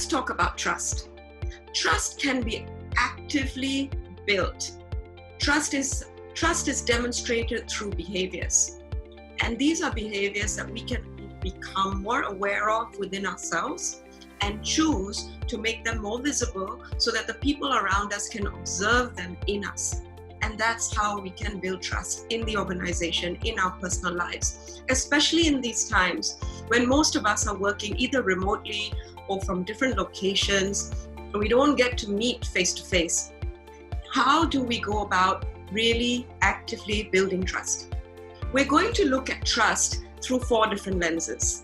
let's talk about trust. Trust can be actively built. Trust is demonstrated through behaviors. And these are behaviors that we can become more aware of within ourselves and choose to make them more visible so that the people around us can observe them in us. And that's how we can build trust in the organization, in our personal lives, especially in these times when most of us are working either remotely or from different locations, and we don't get to meet face to face. How do we go about really actively building trust? We're going to look at trust through 4 different lenses.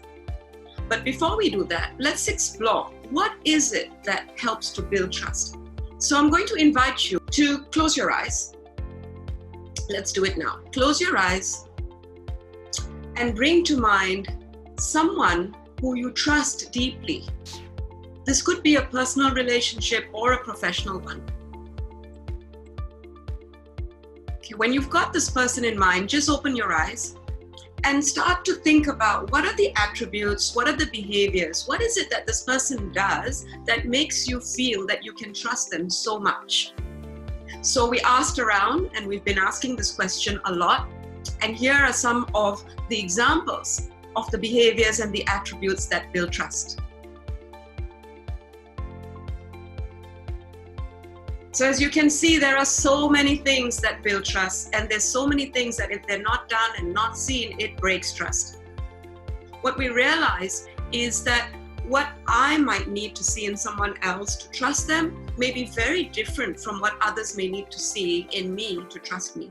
But before we do that, let's explore what is it that helps to build trust. So I'm going to invite you to close your eyes. Let's do it now. Close your eyes and bring to mind someone who you trust deeply. This could be a personal relationship or a professional one. Okay, when you've got this person in mind, just open your eyes and start to think about what are the attributes, what are the behaviors, what is it that this person does that makes you feel that you can trust them so much. So we asked around, and we've been asking this question a lot, and here are some of the examples of the behaviors and the attributes that build trust. So as you can see, there are so many things that build trust, and there's so many things that if they're not done and not seen, it breaks trust. What we realize is that what I might need to see in someone else to trust them may be very different from what others may need to see in me to trust me.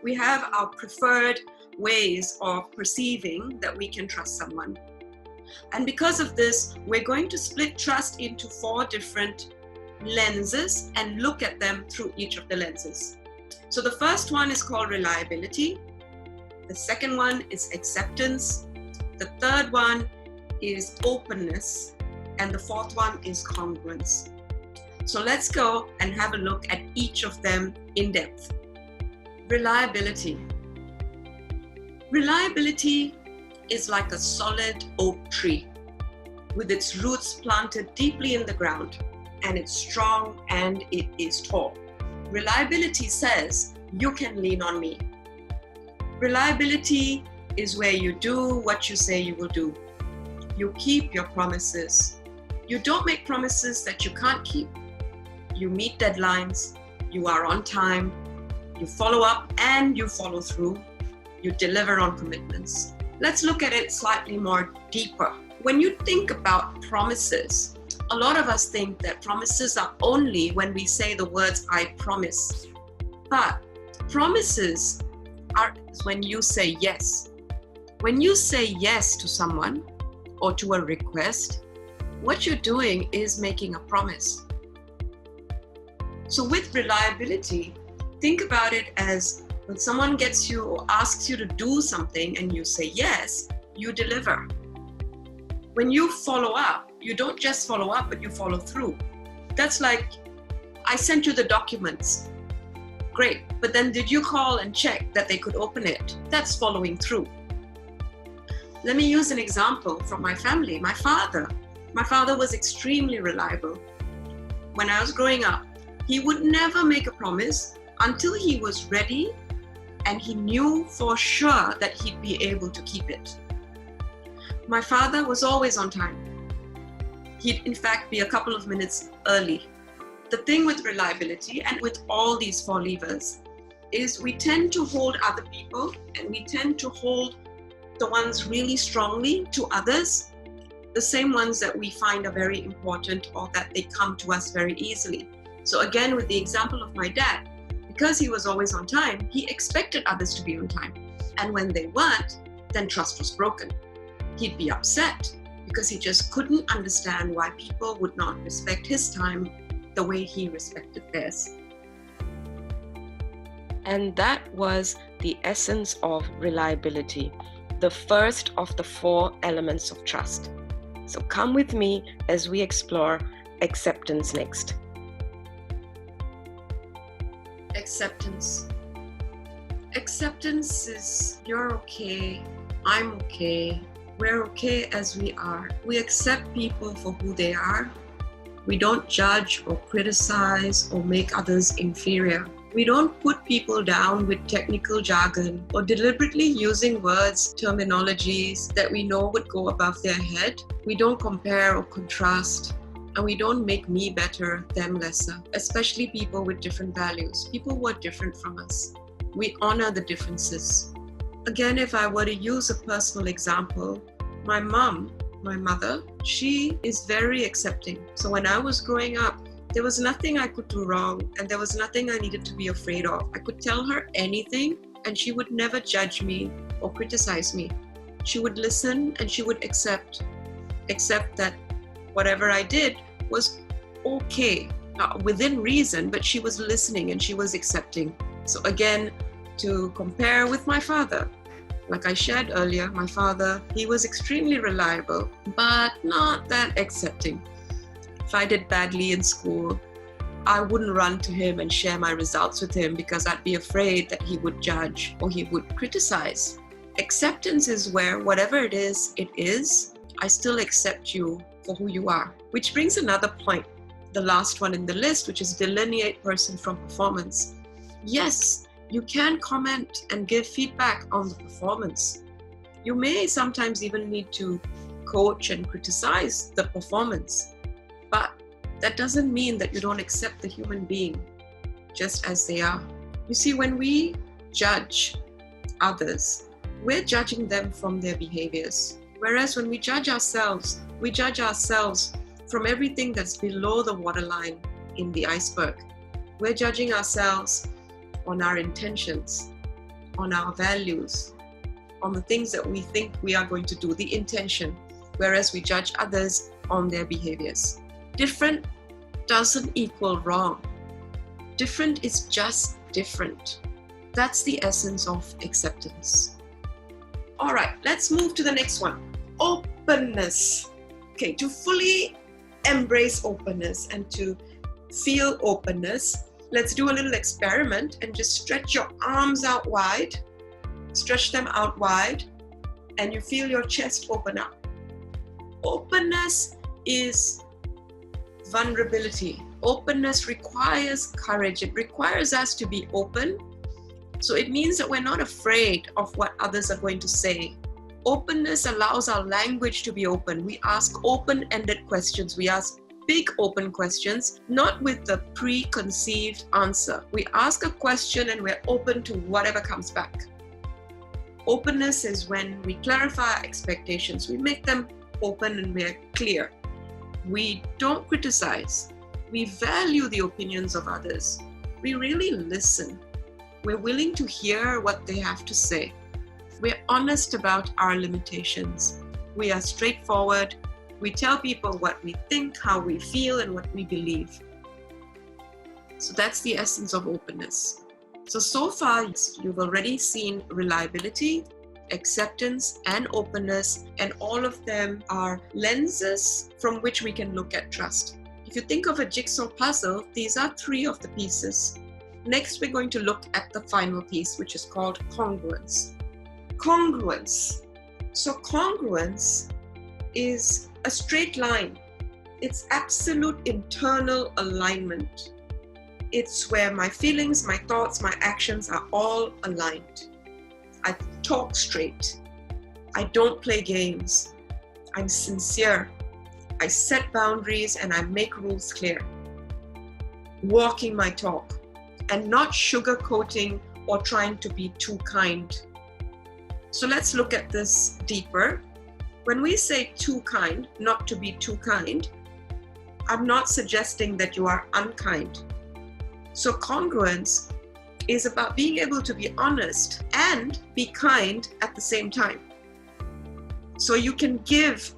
We have our preferred ways of perceiving that we can trust someone. And because of this, we're going to split trust into 4 different lenses and look at them through each of the lenses. So the first one is called reliability. The second one is acceptance. The third one is openness. And the 4th one is congruence. So let's go and have a look at each of them in depth. Reliability. Reliability is like a solid oak tree with its roots planted deeply in the ground. And it's strong and it is tall. Reliability says, you can lean on me. Reliability is where you do what you say you will do. You keep your promises. You don't make promises that you can't keep. You meet deadlines. You are on time. You follow up and you follow through. You deliver on commitments. Let's look at it slightly more deeper. When you think about promises, a lot of us think that promises are only when we say the words, I promise. But promises are when you say yes. When you say yes to someone or to a request, what you're doing is making a promise. So with reliability, think about it as when someone gets you or asks you to do something and you say yes, you deliver. When you follow up, you don't just follow up, but you follow through. That's like, I sent you the documents. Great, but then did you call and check that they could open it? That's following through. Let me use an example from my family. My father was extremely reliable. When I was growing up, he would never make a promise until he was ready and he knew for sure that he'd be able to keep it. My father was always on time. He'd in fact be a couple of minutes early. The thing with reliability and with all these 4 levers is we tend to hold other people and we tend to hold the ones really strongly to others, the same ones that we find are very important or that they come to us very easily. So again, with the example of my dad, because he was always on time, he expected others to be on time. And when they weren't, then trust was broken. He'd be upset because he just couldn't understand why people would not respect his time the way he respected theirs. And that was the essence of reliability, the first of the 4 elements of trust. So come with me as we explore acceptance next. Acceptance. Acceptance is you're okay, I'm okay, we're okay as we are. We accept people for who they are. We don't judge or criticize or make others inferior. We don't put people down with technical jargon or deliberately using words, terminologies that we know would go above their head. We don't compare or contrast, and we don't make me better, them lesser, especially people with different values, people who are different from us. We honor the differences. Again, if I were to use a personal example, my mother, she is very accepting. So when I was growing up, there was nothing I could do wrong, and there was nothing I needed to be afraid of. I could tell her anything, and she would never judge me or criticize me. She would listen, and she would accept that whatever I did was okay, within reason, but she was listening and she was accepting. So again, to compare with my father, like I shared earlier, my father, he was extremely reliable, but not that accepting. If I did badly in school, I wouldn't run to him and share my results with him because I'd be afraid that he would judge or he would criticize. Acceptance is where whatever it is, I still accept you for who you are. Which brings another point, the last one in the list, which is delineate person from performance. Yes, you can comment and give feedback on the performance. You may sometimes even need to coach and criticize the performance, but that doesn't mean that you don't accept the human being just as they are. You see, when we judge others, we're judging them from their behaviors. Whereas when we judge ourselves from everything that's below the waterline in the iceberg. We're judging ourselves on our intentions, on our values, on the things that we think we are going to do, the intention, whereas we judge others on their behaviors. Different doesn't equal wrong. Different is just different. That's the essence of acceptance. All right, let's move to the next one. Openness. Okay, to fully embrace openness and to feel openness, let's do a little experiment and just stretch your arms out wide. Stretch them out wide and you feel your chest open up. Openness is vulnerability. Openness requires courage. It requires us to be open. So it means that we're not afraid of what others are going to say. Openness allows our language to be open. We ask open-ended questions. We ask big open questions, not with the preconceived answer. We ask a question and we're open to whatever comes back. Openness is when we clarify our expectations. We make them open and we're clear. We don't criticize. We value the opinions of others. We really listen. We're willing to hear what they have to say. We're honest about our limitations. We are straightforward. We tell people what we think, how we feel, and what we believe. So that's the essence of openness. So far, you've already seen reliability, acceptance, and openness, and all of them are lenses from which we can look at trust. If you think of a jigsaw puzzle, these are 3 of the pieces. Next, we're going to look at the final piece, which is called congruence. Congruence. So congruence is a straight line. It's absolute internal alignment. It's where my feelings, my thoughts, my actions are all aligned. I talk straight. I don't play games. I'm sincere. I set boundaries and I make rules clear. Walking my talk and not sugarcoating or trying to be too kind. So let's look at this deeper. When we say too kind, not to be too kind, I'm not suggesting that you are unkind. So congruence is about being able to be honest and be kind at the same time. So you can give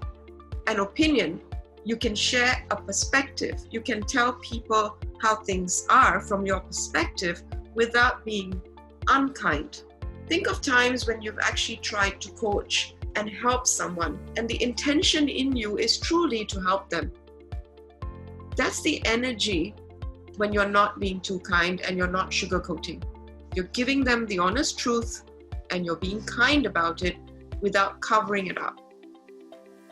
an opinion, you can share a perspective, you can tell people how things are from your perspective without being unkind. Think of times when you've actually tried to coach and help someone, and the intention in you is truly to help them. That's the energy when you're not being too kind and you're not sugarcoating. You're giving them the honest truth and you're being kind about it without covering it up.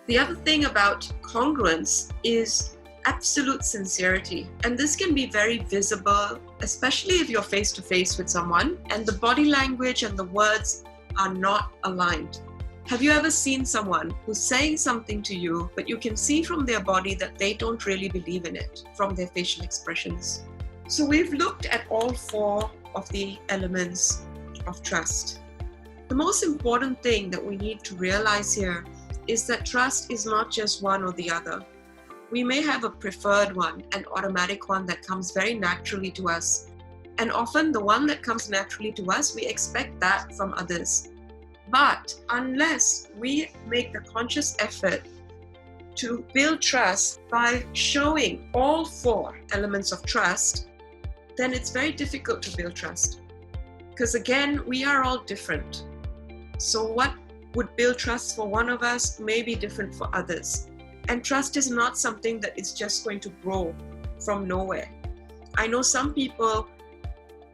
The other thing about congruence is absolute sincerity. And this can be very visible, especially if you're face to face with someone and the body language and the words are not aligned. Have you ever seen someone who's saying something to you, but you can see from their body that they don't really believe in it from their facial expressions? So we've looked at all 4 of the elements of trust. The most important thing that we need to realize here is that trust is not just one or the other. We may have a preferred one, an automatic one that comes very naturally to us. And often the one that comes naturally to us, we expect that from others. But unless we make the conscious effort to build trust by showing all 4 elements of trust, then it's very difficult to build trust. Because again, we are all different. So what would build trust for one of us may be different for others. And trust is not something that is just going to grow from nowhere. I know some people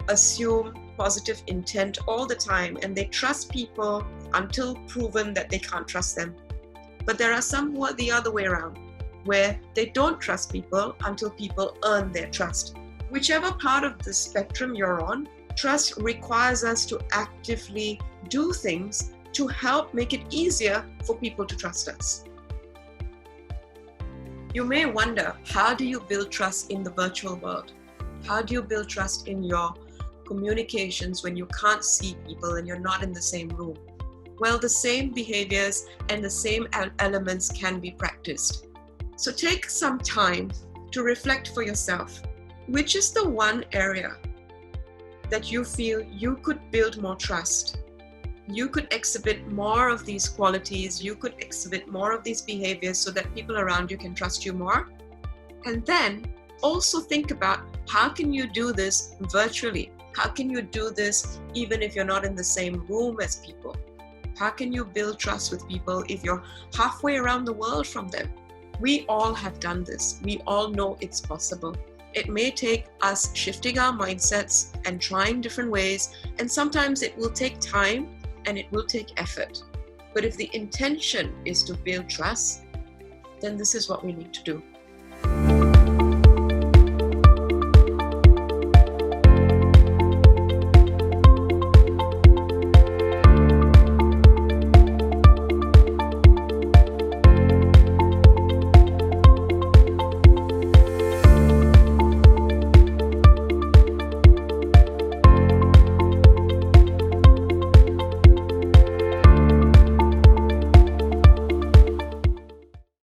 assume positive intent all the time and they trust people until proven that they can't trust them. But there are some who are the other way around, where they don't trust people until people earn their trust. Whichever part of the spectrum you're on, trust requires us to actively do things to help make it easier for people to trust us. You may wonder, how do you build trust in the virtual world? How do you build trust in your communications when you can't see people and you're not in the same room? Well, the same behaviors and the same elements can be practiced. So take some time to reflect for yourself. Which is the one area that you feel you could build more trust? You could exhibit more of these qualities, you could exhibit more of these behaviors so that people around you can trust you more. And then also think about, how can you do this virtually? How can you do this even if you're not in the same room as people? How can you build trust with people if you're halfway around the world from them? We all have done this. We all know it's possible. It may take us shifting our mindsets and trying different ways, and sometimes it will take time and it will take effort. But if the intention is to build trust, then this is what we need to do.